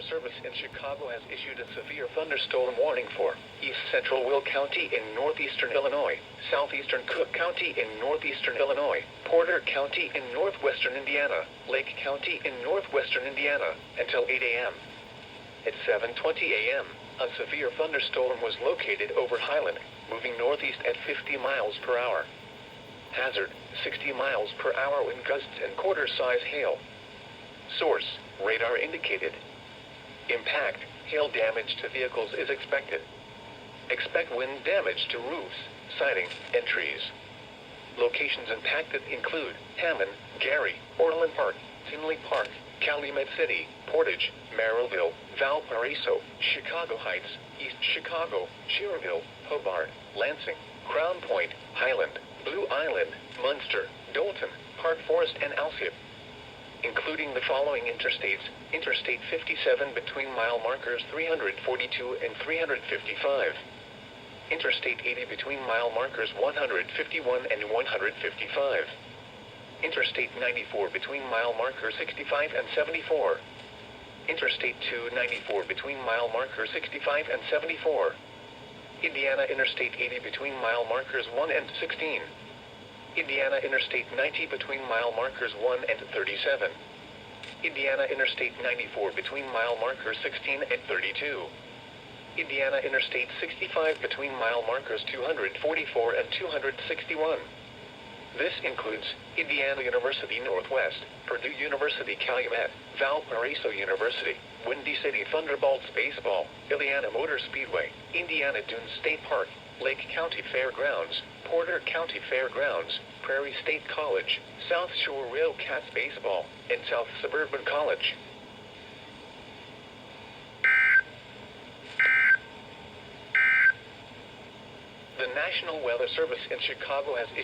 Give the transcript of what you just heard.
Service in Chicago has issued a severe thunderstorm warning for East Central Will County in northeastern Illinois, southeastern Cook County in northeastern Illinois, Porter County in northwestern Indiana, Lake County in northwestern Indiana, until 8 a.m. At 7:20 a.m., a severe thunderstorm was located over Highland, moving northeast at 50 miles per hour. Hazard, 60 miles per hour wind gusts and quarter-size hail. Source, radar indicated. Impact, hail damage to vehicles is expected. Expect wind damage to roofs, siding, and trees. Locations impacted include Hammond, Gary, Orland Park, Tinley Park, Calumet City, Portage, Merrillville, Valparaiso, Chicago Heights, East Chicago, Cherville, Hobart, Lansing, Crown Point, Highland, Blue Island, Munster, Dolton, Park Forest, and Alsip. Including the following interstates: Interstate 57 between mile markers 342 and 355. Interstate 80 between mile markers 151 and 155. Interstate 94 between mile markers 65 and 74. Interstate 294 between mile markers 65 and 74. Indiana Interstate 80 between mile markers 1 and 16. Indiana Interstate 90 between mile markers 1 and 37. Indiana Interstate 94 between mile markers 16 and 32. Indiana Interstate 65 between mile markers 244 and 261. This includes Indiana University Northwest, Purdue University Calumet, Valparaiso University, Windy City Thunderbolts Baseball, Indiana Motor Speedway, Indiana Dunes State Park, Lake County Fairgrounds, Porter County Fairgrounds, Prairie State College, South Shore Railcats Baseball, and South Suburban College. The National Weather Service in Chicago has issued